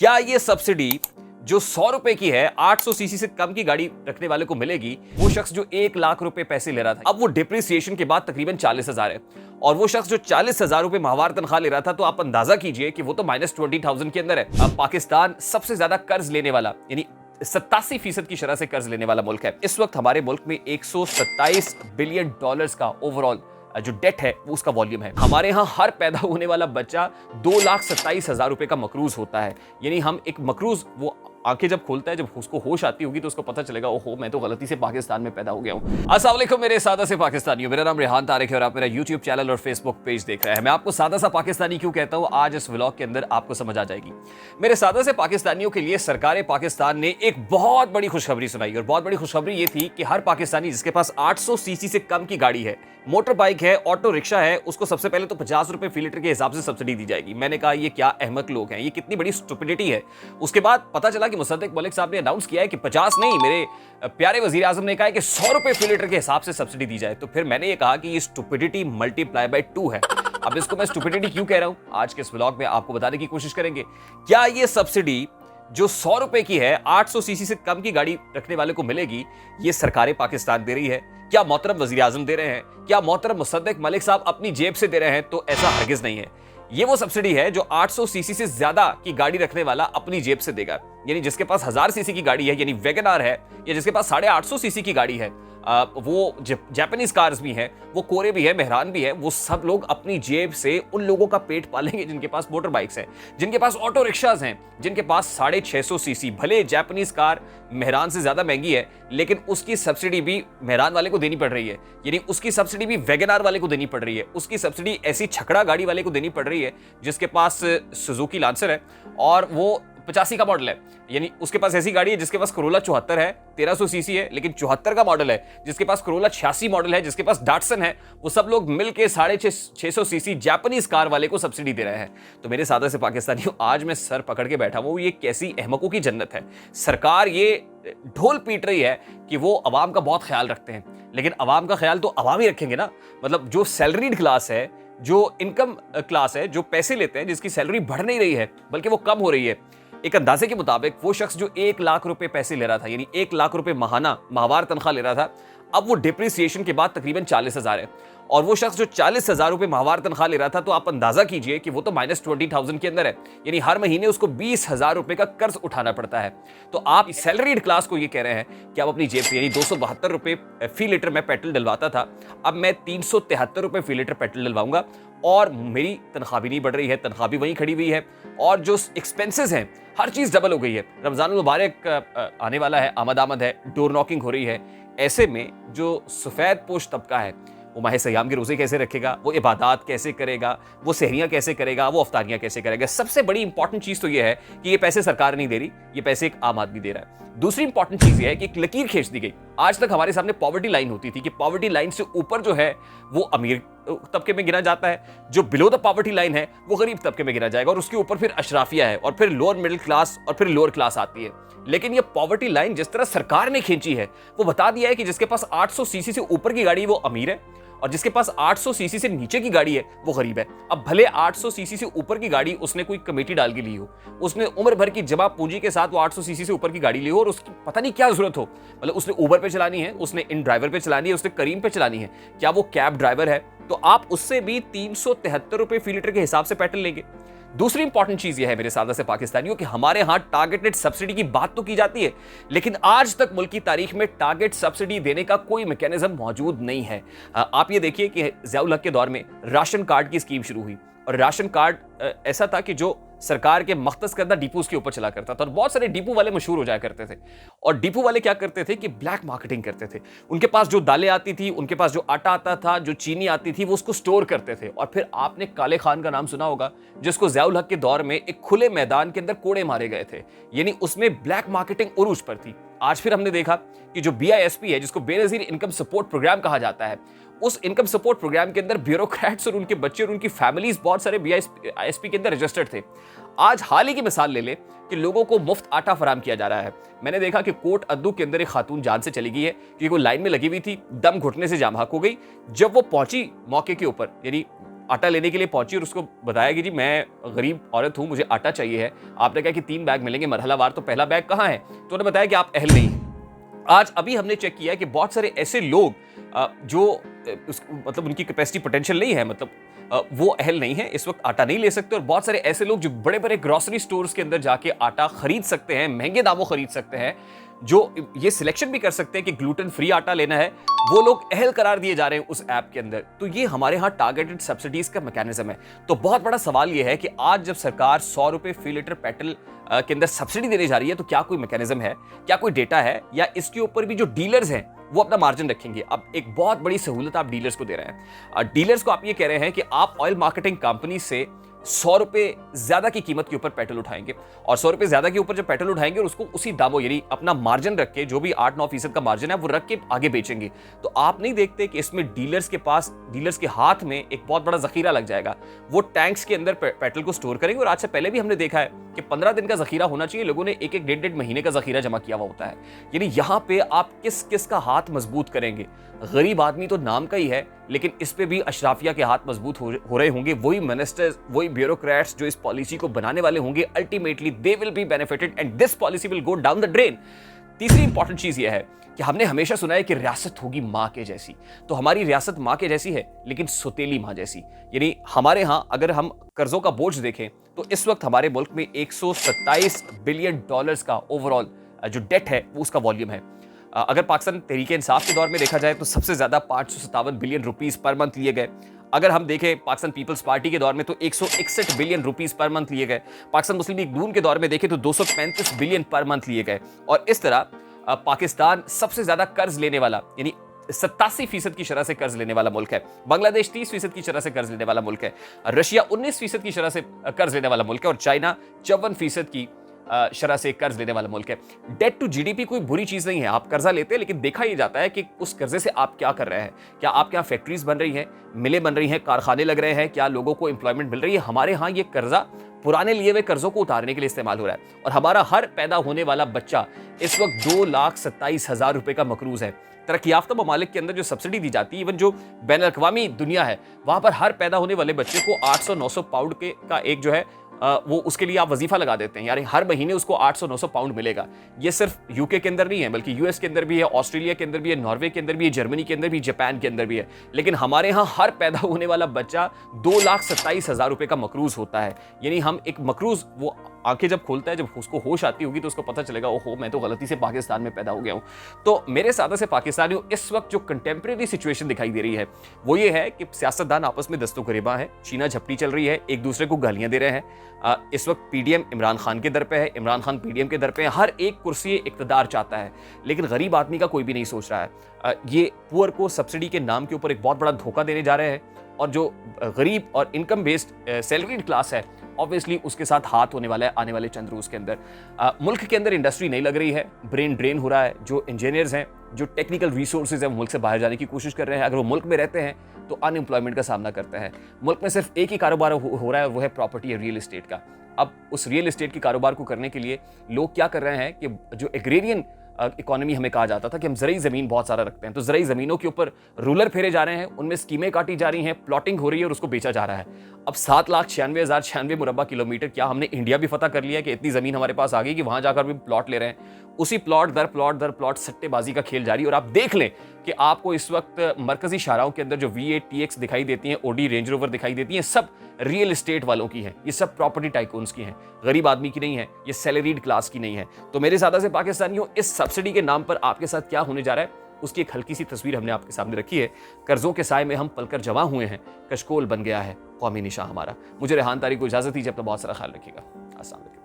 क्या ये सब्सिडी जो 100 रुपए की है 800 सीसी से कम की गाड़ी रखने वाले को मिलेगी? वो शख्स जो 1 लाख रुपए पैसे ले रहा था, अब वो डिप्रिसिएशन के बाद तकरीबन 40,000 है, और वो शख्स जो 40,000 रुपए माहवार तनख्वाह ले रहा था, तो आप अंदाजा कीजिए कि वो तो -20,000 के अंदर है। अब पाकिस्तान सबसे ज्यादा कर्ज लेने वाला, यानी 87% की शरह से कर्ज लेने वाला मुल्क है। इस वक्त हमारे मुल्क में 127 बिलियन डॉलर्स का ओवरऑल जो डेट है वो उसका वॉल्यूम है। हमारे यहाँ हर पैदा होने वाला बच्चा 2,27,000 रुपए का मकरूज होता है। यानी हम एक मकरूज, वो आंखें जब खोलता है, जब उसको होश आती होगी तो उसको पता चलेगा ओहो मैं तो गलती से पाकिस्तान में पैदा हो गया हूँ। अस्सलाम वालेकुम मेरे सादा से पाकिस्तानियों, मेरा नाम रेहान तारिक है और आप मेरा यूट्यूब चैनल और फेसबुक पेज देख रहे हैं। मैं आपको सादा सा पाकिस्तानी क्यों कहता हूँ, आज इस व्लॉग के अंदर आपको समझ आ जाएगी। मेरे सादा से पाकिस्तानियों के लिए सरकार पाकिस्तान ने एक बहुत बड़ी खुशखबरी सुनाई, और बहुत बड़ी खुशखबरी ये थी कि हर पाकिस्तानी जिसके पास 800 सीसी से कम की गाड़ी है, मोटर बाइक है, ऑटो रिक्शा है, उसको सबसे पहले तो 50 रुपए फी लीटर के हिसाब से सब्सिडी दी जाएगी। मैंने कहा ये क्या अहमक लोग हैं, ये कितनी बड़ी स्टुपिडिटी है। उसके बाद पता चला कि मुसद्दिक मलिक साहब ने अनाउंस किया है कि 50 नहीं, मेरे प्यारे वजीर आजम ने कहा है कि 100 रुपए फी लीटर के हिसाब से सब्सिडी दी जाए। तो फिर मैंने ये कहा कि ये स्टुपिडिटी मल्टीप्लाई बाय 2 है। अब इसको मैं स्टुपिडिटी क्यों कह रहा हूं, आज के इस व्लॉग में आपको बताने की कोशिश करेंगे। क्या ये सब्सिडी जो 100 रुपए की है 800 सीसी से कम की गाड़ी रखने वाले को मिलेगी, ये सरकार पाकिस्तान दे रही है? क्या मोहतरम वजीर आजम दे रहे हैं? क्या मोहतरम मुसद्दिक मलिक साहब अपनी जेब से दे रहे हैं? तो ऐसा हरगिज नहीं है। ये वो सब्सिडी है जो 800 सीसी से ज्यादा की गाड़ी रखने वाला अपनी जेब से देगा। यानी जिसके पास 1000 सीसी की गाड़ी है, यानी वैगनआर है, या जिसके पास 850 सीसी की गाड़ी है, वो जापानीज कार्स भी हैं, वो कोरे भी है, मेहरान भी है, वो सब लोग अपनी जेब से उन लोगों का पेट पालेंगे जिनके पास मोटर बाइक्स हैं, जिनके पास ऑटो रिक्शाज हैं, जिनके पास 650 सीसी। भले जापानीज कार मेहरान से ज्यादा महंगी है, लेकिन उसकी सब्सिडी भी मेहरान वाले को देनी पड़ रही है, यानी उसकी सब्सिडी भी वैगनआर वाले को देनी पड़ रही है, उसकी सब्सिडी ऐसी छकड़ा गाड़ी वाले को देनी पड़ रही है जिसके पास सुजुकी लांसर है और वो 85 का मॉडल है। यानी उसके पास ऐसी गाड़ी है जिसके पास करोला 74 है, 1300 सीसी है, लेकिन 74 का मॉडल है, जिसके पास करोला 86 मॉडल है, जिसके पास डाटसन है, वो सब लोग मिलके 650 सीसी जापानीज कार वाले को सब्सिडी दे रहे हैं। तो मेरे सादा से पाकिस्तानियों, आज मैं सर पकड़ के बैठा हूं, ये कैसी अहमकों की जन्नत है। सरकार ये ढोल पीट रही है कि वो अवाम का बहुत ख्याल रखते हैं, लेकिन अवाम का ख्याल तो अवाम ही रखेंगे ना। मतलब जो सैलरीड क्लास है, जो इनकम क्लास है, जो पैसे लेते हैं, जिसकी सैलरी बढ़ नहीं रही है बल्कि वो कम हो रही है, एक अंदाजे के मुताबिक वो शख्स जो 1 लाख रुपए पैसे ले रहा था, यानी 1 लाख रुपए माहाना माहवार तनख्वाह ले रहा था, अब वो डिप्रिसिएशन के बाद तकरीबन 40,000 है, और वो शख्स जो 40,000 रुपए माहवार तनख्वाह ले रहा था, तो आप अंदाजा कीजिए कि वो तो -20,000 के अंदर है। यानी हर महीने उसको 20,000 रुपए का कर्ज उठाना पड़ता है। तो आप सैलरीड क्लास को ये कह रहे हैं कि आप अपनी जेब से, यानी 272 रुपए फी लीटर मैं पेट्रोल डलवाता था, अब मैं 373 रुपए फी लीटर पेट्रोल डलवाऊंगा, और मेरी तनख्वाह भी नहीं बढ़ रही है, तनख्वाह भी वहीं खड़ी हुई है, और जो एक्सपेंसेस हैं हर चीज डबल हो गई है। रमजान मुबारक आने वाला है, आमद है, डोर नॉकिंग हो रही है। ऐसे में जो सफेद पोश तबका है वो माह सयाम के रोजे कैसे रखेगा, वो इबादत कैसे करेगा, वो सहरियां कैसे करेगा, वो अफ्तारियां कैसे करेगा। सबसे बड़ी इंपॉर्टेंट चीज तो ये है कि ये पैसे सरकार नहीं दे रही, ये पैसे एक आम आदमी दे रहा है। दूसरी इंपॉर्टेंट चीज ये है कि एक लकीर खींच दी गई। आज तक हमारे सामने पॉवर्टी लाइन होती थी कि पॉवर्टी लाइन से ऊपर जो है वो अमीर तबके में गिना जाता है, जो बिलो द पॉवर्टी लाइन है वो गरीब तबके में गिना जाएगा, और उसके ऊपर फिर अशराफिया है, और फिर लोअर मिडिल क्लास, और फिर लोअर क्लास आती है। लेकिन ये पॉवर्टी लाइन जिस तरह सरकार ने खींची है, वो बता दिया है कि जिसके पास 800 सीसी से ऊपर की गाड़ी है वो अमीर है, और जिसके पास 800 सीसी से नीचे की गाड़ी है वो गरीब है। अब भले 800 सीसी से ऊपर की गाड़ी उसने कोई कमेटी डाल के ली हो, उसने उम्र भर की जमा पूंजी के साथ वो 800 सीसी से ऊपर की गाड़ी ली हो, और उसकी पता नहीं क्या जरूरत हो, मतलब उसने उबर पे चलानी है, उसने इन ड्राइवर पे चलानी है, उसने करीम पे चलानी है, क्या वो कैब ड्राइवर है, तो आप उससे भी 373 रुपए फी लीटर के हिसाब से पेट्रोल लेंगे। दूसरी इंपॉर्टेंट चीज यह है मेरे सादा से पाकिस्तानियों कि हमारे यहां टारगेटेड सब्सिडी की बात तो की जाती है, लेकिन आज तक मुल्क की तारीख में टारगेट सब्सिडी देने का कोई मैकेनिज्म मौजूद नहीं है। आप ये देखिए कि ज़ियाउल हक के दौर में राशन कार्ड की स्कीम शुरू हुई, और राशन कार्ड ऐसा था कि जो सरकार के मख्तस करदा डिपोज के ऊपर चला करता था, और बहुत सारे डिपो वाले मशहूर हो जाया करते थे। और डिपो वाले क्या करते थे कि ब्लैक मार्केटिंग करते थे। उनके पास जो दालें आती थी, उनके पास जो आटा आता था, जो चीनी आती थी, वो उसको स्टोर करते थे। और फिर आपने काले खान का नाम सुना होगा, जिसको ज़ियाउल हक के दौर में एक खुले मैदान के अंदर कोड़े मारे गए थे, यानी उसमें ब्लैक मार्केटिंग उरूज पर थी। आज फिर हमने देखा कि जो BISP है, जिसको बेनजीर इनकम सपोर्ट प्रोग्राम कहा जाता है, उस इनकम सपोर्ट प्रोग्राम के अंदर ब्यूरोक्रेट्स और उनके बच्चे और उनकी फैमिलीज बहुत सारे BISP के अंदर रजिस्टर्ड थे। आज हाल ही की मिसाल ले ले कि लोगों को मुफ्त आटा फराम किया जा रहा है। मैंने देखा कि कोट अद्दू के अंदर एक खातून जान से चली गई है क्योंकि वो लाइन में लगी हुई थी, दम घुटने से जाम हक हो गई। जब वो पहुंची मौके के ऊपर, यानी आटा लेने के लिए पहुंची और उसको बताया कि जी मैं गरीब औरत हूं, मुझे आटा चाहिए है। आपने कहा कि 3 बैग मिलेंगे मरहलावार, तो पहला बैग कहाँ है? तो उन्होंने बताया कि आप अहल नहीं हैं। आज अभी हमने चेक किया है कि बहुत सारे ऐसे लोग जो मतलब उनकी कैपेसिटी पोटेंशियल नहीं है, मतलब वो अहल नहीं है, इस वक्त आटा नहीं ले सकते। और बहुत सारे ऐसे लोग जो बड़े बड़े ग्रोसरी स्टोर्स के अंदर जाके आटा खरीद सकते हैं, महंगे दामों खरीद सकते हैं, जो ये सिलेक्शन भी कर सकते हैं कि ग्लूटेन फ्री आटा लेना है, वो लोग अहल करार दिए जा रहे हैं उस ऐप के अंदर। तो ये हमारे यहाँ टारगेटेड सब्सिडीज का मैकेनिज्म है। तो बहुत बड़ा सवाल ये है कि आज जब सरकार 100 रुपए फी लीटर पेट्रोल के अंदर सब्सिडी देने जा रही है, तो क्या कोई मैकेनिज्म है, क्या कोई डेटा है, या इसके ऊपर भी जो डीलर्स हैं वो अपना मार्जिन रखेंगे? अब एक बहुत बड़ी सहूलत आप डीलर्स को दे रहे हैं। डीलर्स को आप ये कह रहे हैं कि आप ऑयल मार्केटिंग कंपनी से 100 रुपए ज्यादा की कीमत के ऊपर पेट्रोल उठाएंगे, और 100 रुपए ज्यादा के ऊपर जब पेट्रोल उठाएंगे और उसको उसी दामों, यानी अपना मार्जिन रख के, जो भी 8-9% का मार्जिन है वो रख के आगे बेचेंगे। तो आप नहीं देखते कि इसमें डीलर्स के हाथ में एक बहुत बड़ा जखीरा लग जाएगा। वो टैंक्स के अंदर पेट्रोल को स्टोर करेंगे, और आज से पहले भी हमने देखा है कि 15 दिन का जखीरा होना चाहिए, लोगों ने एक डेढ़ महीने का जखीरा जमा किया हुआ होता है। यानी यहां पे आप किस किस का हाथ मजबूत करेंगे? गरीब आदमी तो नाम का ही है, लेकिन इस पे भी अशराफिया के हाथ मजबूत हो रहे होंगे। वही मिनिस्टर्स, वही ब्यूरोक्रेट्स जो इस पॉलिसी को बनाने वाले होंगे, ultimately they will be benefited and this policy will go down the drain. तीसरी इंपॉर्टेंट चीज यह है कि हमने हमेशा सुना है कि रियासत होगी मां के जैसी। तो हमारी रियासत मां के जैसी है, लेकिन सुतेली मां जैसी। यानी हमारे यहां अगर हम कर्जों का बोझ देखें तो इस वक्त हमारे मुल्क में 127 बिलियन डॉलर्स का ओवरऑल जो डेट है वो उसका वॉल्यूम है। अगर पाकिस्तान तहरीक इंसाफ के दौर में देखा जाए तो सबसे ज्यादा 557 बिलियन रुपीस पर मंथ लिए गए। अगर हम देखें पाकिस्तान पीपल्स पार्टी के दौर में तो 161 बिलियन रुपीस पर मंथ लिए गए। पाकिस्तान मुस्लिम लीग नून के दौर में देखें तो 235 बिलियन पर मंथ लिए गए। और इस तरह पाकिस्तान सबसे ज्यादा कर्ज लेने वाला, यानी 87% की शरह से कर्ज लेने वाला मुल्क है। बांग्लादेश 30% की शरह से कर्ज लेने वाला मुल्क है। रशिया 19% की शरह से कर्ज लेने वाला मुल्क है, और चाइना 54% की शरह से कर्ज लेने वाला मुल्क है। डेट टू जीडीपी कोई बुरी चीज नहीं है, आप कर्जा लेते हैं, लेकिन देखा यह जाता है कि उस कर्जे से आप क्या कर रहे हैं। क्या आपके यहाँ फैक्ट्रीज बन रही हैं, मिलें बन रही हैं, कारखाने लग रहे हैं, क्या लोगों को एम्प्लॉयमेंट मिल रही है? हमारे यहाँ ये कर्जा पुराने लिए हुए कर्जों को उतारने के लिए इस्तेमाल हो रहा है। और हमारा हर पैदा होने वाला बच्चा इस वक्त 2,27,000 रुपए का मकरूज है। तरक्की याफ्ता ममालिक के अंदर जो सब्सिडी दी जाती है, इवन जो बैन अवी दुनिया है, वहां पर हर पैदा होने वाले बच्चे को 800-900 पाउंड का एक जो है वो उसके लिए आप वजीफा लगा देते हैं, यानी हर महीने उसको 800-900 पाउंड मिलेगा। ये सिर्फ यूके के अंदर नहीं है, बल्कि यूएस के अंदर भी है, ऑस्ट्रेलिया के अंदर भी है, नॉर्वे के अंदर भी है, जर्मनी के अंदर भी, जापान के अंदर भी है। लेकिन हमारे यहाँ हर पैदा होने वाला बच्चा 2,27,000 रुपए का मकरूज होता है। यानी हम एक मकरूज, वो आंखें जब खोलता है, जब उसको होश आती होगी तो उसको पता चलेगा ओहो मैं तो गलती से पाकिस्तान में पैदा हो गया हूं। तो मेरे सादा से पाकिस्तानियों, इस वक्त जो कंटेम्प्रेरी सिचुएशन दिखाई दे रही है वो ये है कि सियासतदान आपस में दस्तों गरिबा है, छीना झपटी चल रही है, एक दूसरे को गालियां दे रहे हैं। इस वक्त पीडीएम इमरान खान के दर पे है, इमरान खान पीडीएम के दर पे है, हर एक कुर्सी इक्तदार चाहता है, लेकिन गरीब आदमी का कोई भी नहीं सोच रहा है। ये पुअर को सब्सिडी के नाम के ऊपर एक बहुत बड़ा धोखा देने जा रहे हैं, और जो गरीब और इनकम बेस्ड सैलरीड क्लास है, ऑब्वियसली उसके साथ हाथ होने वाला है आने वाले चंद रोज के अंदर। मुल्क के अंदर इंडस्ट्री नहीं लग रही है, ब्रेन ड्रेन हो रहा है। जो इंजीनियर्स हैं, जो टेक्निकल रिसोर्सेज हैं, वो मुल्क से बाहर जाने की कोशिश कर रहे हैं। अगर वो मुल्क में रहते हैं तो अनएम्प्लॉयमेंट का सामना करते हैं। मुल्क में सिर्फ एक ही कारोबार हो रहा है, वो है प्रॉपर्टी या रियल एस्टेट का। अब उस रियल एस्टेट के कारोबार को करने के लिए लोग क्या कर रहे हैं कि जो एग्रेरियन इकोनॉमी हमें कहा जाता था कि हम ज़रई ज़मीन बहुत सारा रखते हैं, तो ज़रई ज़मीनों के ऊपर रूलर फेरे जा रहे हैं, उनमें स्कीमें काटी जा रही हैं, प्लॉटिंग हो रही है और उसको बेचा जा रहा है। अब 7,96,096 मुरब्बा किलोमीटर, क्या हमने इंडिया भी फतह कर लिया कि इतनी ज़मीन हमारे पास आ गई कि वहाँ जाकर भी प्लॉट ले रहे हैं? उसी प्लॉट दर प्लॉट सट्टेबाजी का खेल जारी। और आप देख लें कि आपको इस वक्त मरकजी शाहराहों के अंदर जो V8 TX दिखाई देती हैं, ओडी रेंज रोवर दिखाई देती हैं, सब रियल एस्टेट वालों की हैं, ये सब प्रॉपर्टी टाइकून्स की हैं, गरीब आदमी की नहीं है, ये सैलरीड क्लास की नहीं है। तो मेरे सादा से पाकिस्तानियों, इस सब्सिडी के नाम पर आपके साथ क्या होने जा रहा है उसकी एक हल्की सी तस्वीर हमने आपके सामने रखी है। कर्जों के साए में हम पलकर जमा हुए हैं, कशकोल बन गया है कौमी निशान हमारा। मुझे रेहान तारिक को इजाजत दीजिए, अपना बहुत सारा ख्याल रखिएगा। अस्सलाम वालेकुम।